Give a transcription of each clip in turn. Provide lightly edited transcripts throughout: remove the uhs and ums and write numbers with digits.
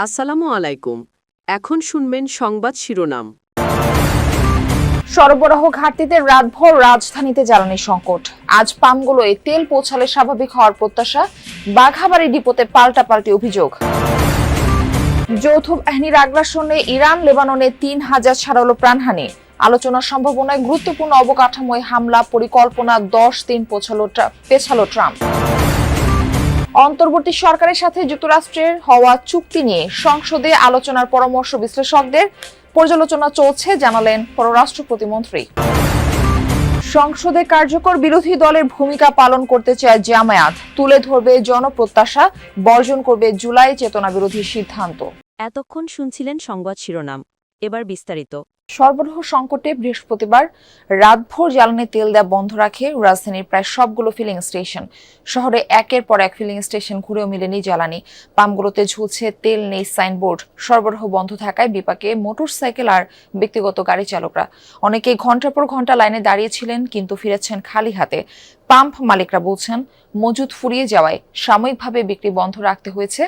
আসসালামু আলাইকুম। এখন শুনবেন সংবাদ শিরোনাম। সরবরাহ ঘাটতিতে রাতভর রাজধানীতে জ্বালানি সংকট। আজ পাম্পগুলোয় তেল পৌঁছালে স্বাভাবিক হওয়ার প্রত্যাশা। বাঘাবাড়ি ডিপোতে পাল্টাপাল্টি অভিযোগ। যৌথ বাহিনীর আগ্রাসনে ইরান লেবাননে ৩,০০০ ছাড়ালো প্রাণহানি। আলোচনার সম্ভাবনায় গুরুত্বপূর্ণ অবকাঠামোয় হামলা পরিকল্পনা ১০ দিন পেছালো ট্রাম্প। অন্তর্বর্তী সরকারের সাথে যুক্তরাষ্ট্রের হওয়া চুক্তি নিয়ে সংসদে আলোচনার পরামর্শ বিশ্লেষকদের। পর্যালোচনা চলছে জানালেন পররাষ্ট্র প্রতিমন্ত্রী। সংসদে কার্যকর বিরোধী দলের ভূমিকা পালন করতে চায় জামায়াত। তুলে ধরবে জনপ্রত্যাশা, বর্জন করবে জুলাই চেতনা বিরোধী সিদ্ধান্ত। এতক্ষণ শুনছিলেন সংবাদ শিরোনাম, এবার বিস্তারিত। সরবরাহ সংকটে বৃহস্পতিবার রাতভর জ্বালানি তেল দেওয়া বন্ধ রাখে রাজধানীর প্রায় সবগুলো ফিলিং স্টেশন। শহরে একের পর এক ফিলিং স্টেশন ঘুরেও মেলেনি জ্বালানি। পাম্পগুলোতে ঝুলছে তেল নেই সাইনবোর্ড। সরবরাহ বন্ধ থাকায় বিপাকে মোটরসাইকেল আর ব্যক্তিগত গাড়ি চালকরা। অনেকেই ঘন্টার পর ঘন্টা লাইনে দাঁড়িয়েছিলেন, কিন্তু ফিরেছেন খালি হাতে। পাম্প মালিকরা বলছেন, মজুদ ফুরিয়ে যাওয়ায় সাময়িকভাবে বিক্রি বন্ধ রাখতে হয়েছে।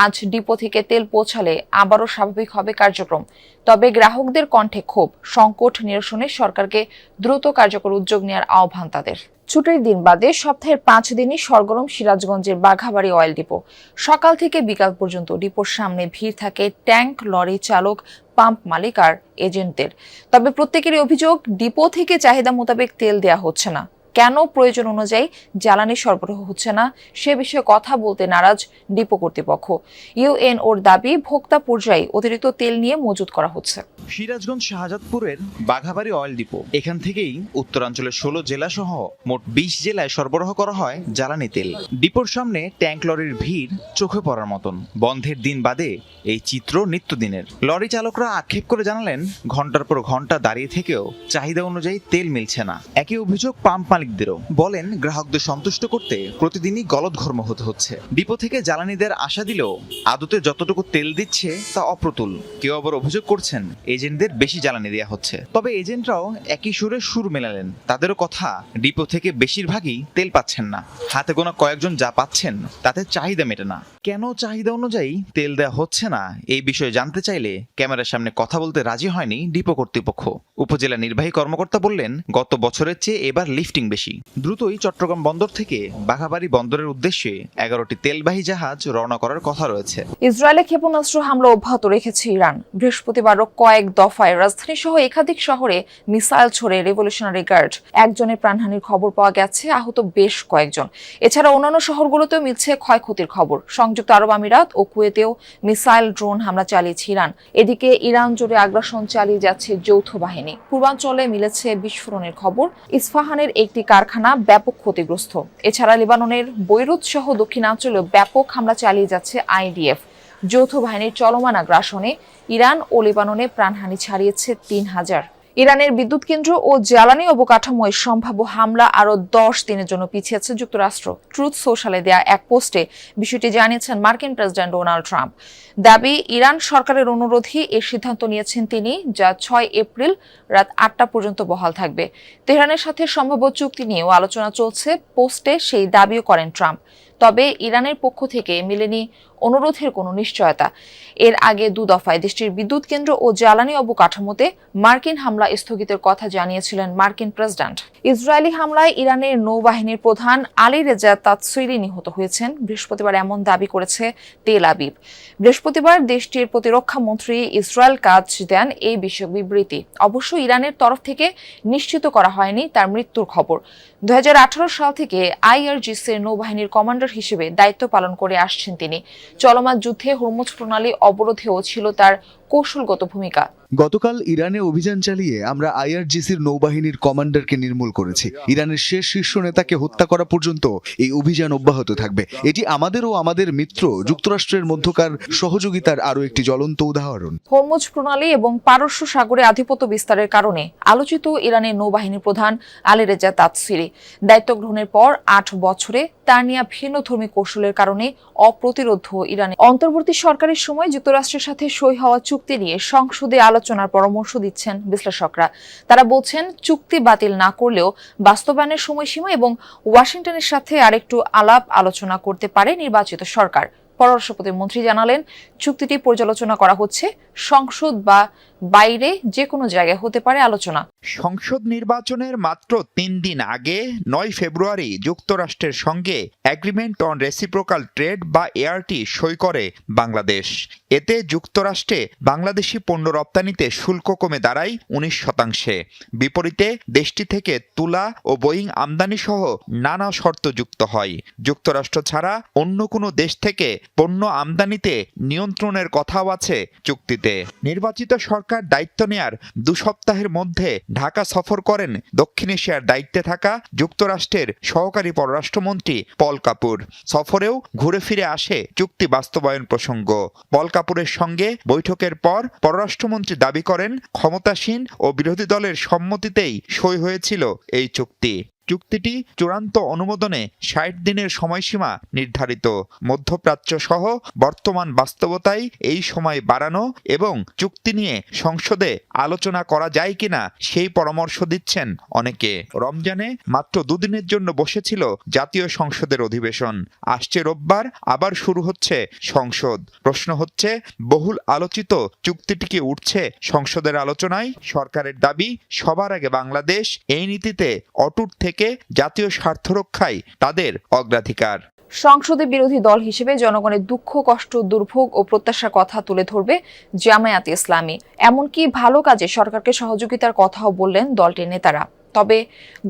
আজ ডিপো থেকে তেল পৌঁছালে আবারও স্বাভাবিক হবে কার্যক্রম। তবে গ্রাহকদের কণ্ঠে ক্ষোভ। সংকট নিরসনে সরকারকে দ্রুত কার্যকর উদ্যোগ নেওয়ার আহ্বান তাদের। ছুটির দিন বাদে সপ্তাহের ৫ দিনই সরগরম সিরাজগঞ্জের বাঘাবাড়ি অয়েল ডিপো। সকাল থেকে বিকাল পর্যন্ত ডিপোর সামনে ভিড় থাকে ট্যাঙ্ক, লরি চালক, পাম্প মালিক আর এজেন্টদের। তবে প্রত্যেকেরই অভিযোগ, ডিপো থেকে চাহিদা মোতাবেক তেল দেয়া হচ্ছে না। কেন প্রয়োজন অনুযায়ী জ্বালানি সরবরাহ হচ্ছে না, সে বিষয়ে কথা বলতে নারাজ ডিপো কর্তৃপক্ষ। ইউএনওর দাবি, ভোক্তা পর্যায়ে অতিরিক্ত তেল নিয়ে মজুত করা হচ্ছে। সিরাজগঞ্জ শাহজাদপুরের বাঘাবাড়ি অয়েল ডিপো। এখান থেকেই উত্তরাঞ্চলের ১৬ জেলা সহ মোট ২০ জেলায় সরবরাহ করা হয় জ্বালানি তেল। ডিপোর সামনে ট্যাঙ্ক লরির ভিড় চোখে পড়ার মতন। বন্ধের দিন বাদে এই চিত্র নিত্যদিনের। লরি চালকরা আক্ষেপ করে জানালেন, ঘন্টার পর ঘন্টা দাঁড়িয়ে থেকেও চাহিদা অনুযায়ী তেল মিলছে না। একই অভিযোগ পাম্প মালিকদেরও। বলেন, গ্রাহকদের সন্তুষ্ট করতে প্রতিদিনই গলদঘর্ম হতে হচ্ছে। ডিপো থেকে জ্বালানি দেওয়ার আশা দিলেও আদতে যতটুকু তেল দিচ্ছে তা অপ্রতুল। কেউ আবার অভিযোগ করছেন, এজেন্টদের বেশি জ্বালানি দেওয়া হচ্ছে। তবে এজেন্টরাও একই সুরে সুর মেলালেন। তাদেরও কথা, ডিপো থেকে বেশিরভাগই তেল পাচ্ছেন না। হাতে গোনা কয়েকজন যা পাচ্ছেন তাতে চাহিদা মেটে না। কেন চাহিদা অনুযায়ী তেল দেওয়া হচ্ছে না, এই বিষয়ে জানতে চাইলে ক্যামেরার সামনে কথা বলতে রাজি হয়নি ডিপো কর্তৃপক্ষ। উপজেলা নির্বাহী কর্মকর্তা বললেন, গত বছরের চেয়ে এবার লিফটিং বেশি। দ্রুতই চট্টগ্রাম বন্দর থেকে বাঘাবাড়ি বন্দরের উদ্দেশ্যে ১১টি তেলবাহী জাহাজ রওনা করার কথা রয়েছে। ইসরায়েলে ক্ষেপণাস্ত্র হামলা অব্যাহত রেখেছে ইরান। বৃহস্পতিবারও কয়েক দফায় রাজধানী সহ একাধিক শহরে মিসাইল ছড়ে রেভলিউশনারি গার্ড। একজনের প্রাণহানির খবর পাওয়া গেছে, আহত বেশ কয়েকজন। এছাড়া অন্যান্য শহরগুলোতেও মিলছে ক্ষয়ক্ষতির খবর। সংযুক্ত আরব আমিরাত ও কুয়েতেও মিসাইল, ড্রোন হামলা চালিয়েছে ইরান। এদিকে ইরান জুড়ে আগ্রাসন চালিয়ে যাচ্ছে যৌথ বাহিনী। পূর্বাঞ্চলে মিলেছে বিস্ফোরণের খবর। ইস্পাহানের একটি কারখানা ব্যাপক ক্ষতিগ্রস্ত। এছাড়া লেবাননের বৈরুত সহ দক্ষিণাঞ্চলেও ব্যাপক হামলা চালিয়ে যাচ্ছে আইডিএফ। যৌথ বাহিনীর চলমান আগ্রাসনে ইরান ও লেবাননে প্রাণহানি ছাড়িয়েছে ৩,০০০। ইরানের বিদ্যুৎ কেন্দ্র ও জ্বালানি অবকাঠামোয় সম্ভাব্য হামলা আরও ১০ দিনের জন্য পিছিয়েছে যুক্তরাষ্ট্র। ট্রুথ সোশ্যালে দেয়া এক পোস্টে বিষয়টি জানিয়েছেন মার্কিন প্রেসিডেন্ট ডোনাল্ড ট্রাম্প। দাবি, ইরান সরকারের অনুরোধেই এই সিদ্ধান্ত নিয়েছেন তিনি, যা ৬ এপ্রিল রাত ৮টা পর্যন্ত বহাল থাকবে। তেহরানের সাথে সম্ভাব্য চুক্তি নিয়েও আলোচনা চলছে। পোস্টে সেই দাবিও করেন ট্রাম্প। তবে ইরানের পক্ষ থেকে মেলেনি অনুরোধের কোনো নিশ্চয়তা। এর আগে ২ দফায় দেশটির বিদ্যুৎ কেন্দ্র ও জ্বালানি অবকাঠামোতে মার্কিন হামলা স্থগিতের কথা জানিয়েছিলেন মার্কিন প্রেসিডেন্ট। ইসরায়েলি হামলায় ইরানের নৌবাহিনীর প্রধান আলী রেজা তাতসুইরি নিহত হয়েছেন। বৃহস্পতিবার এমন দাবি করেছে তেল আবিব। বৃহস্পতিবার দেশটির প্রতিরক্ষা মন্ত্রী ইসরায়েল কাজ দেন এই বিষয়ক বিবৃতি। অবশ্য ইরানের তরফ থেকে নিশ্চিত করা হয়নি তার মৃত্যুর খবর। ২০১৮ সাল থেকে আইআরজিসির নৌবাহিনীর কমান্ডার হিসেবে দায়িত্ব পালন করে আসছেন তিনি। চলমান যুদ্ধে হরমুজ প্রণালী অবরোধেও ছিল তার কৌশলগত ভূমিকা। গতকাল ইরানে অভিযান চালিয়ে আমরা আইআরজিসির নৌবাহিনীর কমান্ডারকে নির্মূল করেছি। ইরানের শেষ শীর্ষ নেতাকে হত্যা করা পর্যন্ত এই অভিযান অব্যাহত থাকবে। এটি আমাদের ও আমাদের মিত্র যুক্তরাষ্ট্রের মধ্যকার সহযোগিতার আরও একটি জ্বলন্ত উদাহরণ। হরমুজ প্রণালী এবং পারস্য সাগরে আধিপত্য বিস্তারের কারণে আলোচিত ইরানের নৌবাহিনীর প্রধান আলী রেজা তাতসিরি দায়িত্ব গ্রহণের পর ৮ বছরে তার নেয়া ভিন্নধর্মী কৌশলের কারণে অপ্রতিরোধ্য ইরানে অন্তর্বর্তী সরকারের সময় যুক্তরাষ্ট্রের সাথে সই হওয়া চুক্তি নিয়ে সংসদে আলোচনার পরামর্শ দিচ্ছেন বিশ্লেষকরা। তারা বলছেন, চুক্তি বাতিল না করলেও বাস্তবায়নের সময়সীমা এবং ওয়াশিংটনের সাথে আরেকটু আলাপ আলোচনা করতে পারে নির্বাচিত সরকার। পররাষ্ট্র প্রতিমন্ত্রী জানালেন, চুক্তিটি পর্যালোচনা করা হচ্ছে। সংসদ বা বাইরে যে কোনো জায়গায় হতে পারে আলোচনা। সংসদ নির্বাচনের মাত্র ৩ দিন আগে ৯ ফেব্রুয়ারি যুক্তরাষ্ট্রের সঙ্গে এগ্রিমেন্ট অন রেসিপ্রোকাল ট্রেড বা এআরটি সই করে বাংলাদেশ। এতে যুক্তরাষ্ট্রে বাংলাদেশি পণ্য রপ্তানিতে শুল্ক কমে দাঁড়ায় ১৯%। বিপরীতে দেশটি থেকে তুলা ও বোয়িং আমদানি সহ নানা শর্ত যুক্ত হয়। যুক্তরাষ্ট্র ছাড়া অন্য কোনো দেশ থেকে পণ্য আমদানিতে নিয়ন্ত্রণের কথাও আছে চুক্তিতে। নির্বাচিত সরকার দায়িত্ব নেয়ার ২ সপ্তাহের মধ্যে ঢাকা সফর করেন দক্ষিণ এশিয়ার দায়িত্বে থাকা যুক্তরাষ্ট্রের সহকারী পররাষ্ট্রমন্ত্রী পল কাপুর। সফরেও ঘুরে ফিরে আসে চুক্তি বাস্তবায়ন প্রসঙ্গ। পল কাপুরের সঙ্গে বৈঠকের পর পররাষ্ট্রমন্ত্রী দাবি করেন, ক্ষমতাসীন ও বিরোধী দলের সম্মতিতেই সই হয়েছিল এই চুক্তি। চুক্তিটি চূড়ান্ত অনুমোদনে ৬০ দিনের সময়সীমা নির্ধারিত। মধ্যপ্রাচ্য সহ বর্তমান বাস্তবতায় এই সময় বাড়ানো এবং চুক্তি নিয়ে সংসদে আলোচনা করা যায় কিনা সেই পরামর্শ দিচ্ছেন অনেকে। রমজানে মাত্র ২ দিনের জন্য বসেছিল জাতীয় সংসদের অধিবেশন। আসছে রোববার আবার শুরু হচ্ছে সংসদ। প্রশ্ন হচ্ছে, বহুল আলোচিত চুক্তিটি কি উঠছে সংসদের আলোচনায়? সরকারের দাবি, সবার আগে বাংলাদেশ এই নীতিতে অটুট থেকে জাতীয় স্বার্থ রক্ষায় তাদের অগ্রাধিকার। সংসদে বিরোধী দল হিসেবে জনগণের দুঃখ, কষ্ট, দুর্ভোগ ও প্রত্যাশার কথা তুলে ধরবে জামায়াতে ইসলামী। এমনকি ভালো কাজে সরকারকে সহযোগিতার কথাও বললেন দলটির নেতারা। তবে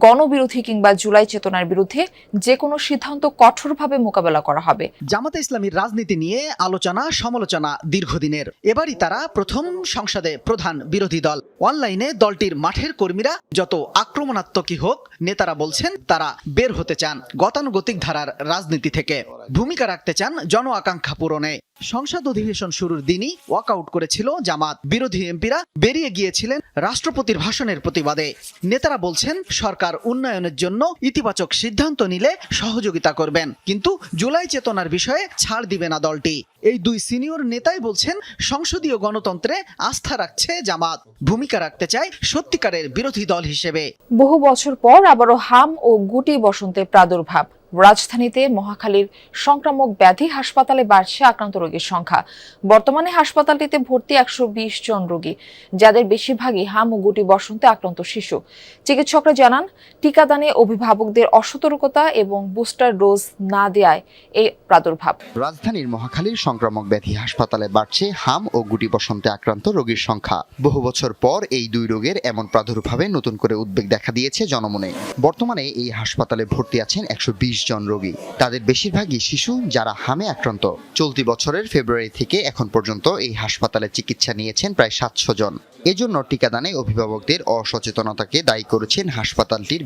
গণবিরোধী কিংবা জুলাই চেতনার বিরুদ্ধে যে কোনো সিদ্ধান্ত কঠোরভাবে মোকাবেলা করা হবে। জামাতে ইসলামীর রাজনীতি নিয়ে আলোচনা সমালোচনা দীর্ঘদিনের। এবারই তারা প্রথম সংসদে প্রধান বিরোধী দল। অনলাইনে দলটির মাঠের কর্মীরা যত আক্রমণাত্মকই হোক, নেতারা বলছেন তারা বের হতে চান গতানুগতিক ধারার রাজনীতি থেকে, ভূমিকা রাখতে চান জন আকাঙ্ক্ষা পূরণে। সংসদ অধিবেশন শুরুর দিনই ওয়াকআউট করেছিল জামাত। বিরোধী এমপিরা বেরিয়ে গিয়েছিলেন রাষ্ট্রপতির ভাষণের প্রতিবাদে। নেতারা বলছেন সরকার উন্নয়নের জন্য ইতিবাচক সিদ্ধান্ত নিলে সহযোগিতা করবেন, কিন্তু জুলাই চেতনার বিষয়ে ছাড় দিবে না দলটি। এই 2 সিনিয়র নেতাই বলছেন সংসদীয় গণতন্ত্রে আস্থা রাখছে জামাত, ভূমিকা রাখতে চায় সত্যিকারের বিরোধী দল হিসেবে। বহু বছর পর আবারও হাম ও গুটি বসন্তের প্রাদুর্ভাব। রাজধানীতে মহাখালীর সংক্রামক ব্যাধি হাসপাতালে বাড়ছে আক্রান্ত রোগীর সংখ্যা। বর্তমানে হাসপাতালটিতে ভর্তি ১২০ জন রোগী, যাদের বেশিরভাগই হাম ও গুটি বসন্তে আক্রান্ত শিশু। চিকিৎসকরা জানান, টিকাদানে অভিভাবকদের অসতর্কতা এবং বুস্টার ডোজ না দেয়ায় এই প্রাদুর্ভাব। রাজধানীর মহাখালীর সংক্রামক ব্যাধি হাসপাতালে বাড়ছে হাম ও গুটি বসন্তে আক্রান্ত রোগীর সংখ্যা। বহু বছর পর এই 2 রোগের এমন প্রাদুর্ভাবে নতুন করে উদ্বেগ দেখা দিয়েছে জনমনে। বর্তমানে এই হাসপাতালে ভর্তি আছেন ১২০ জন রোগী। তাদের বেশিরভাগই শিশু, যারা হামে আক্রান্ত। চলতি বছরের ফেব্রুয়ারি থেকে এখন পর্যন্ত এই হাসপাতালে চিকিৎসা নিয়েছেন প্রায় ৭০০ জন। এজন্য টিকাদানে অভিভাবকদের অসচেতনতাকে দায়ী করেছেন হাসপাতালটির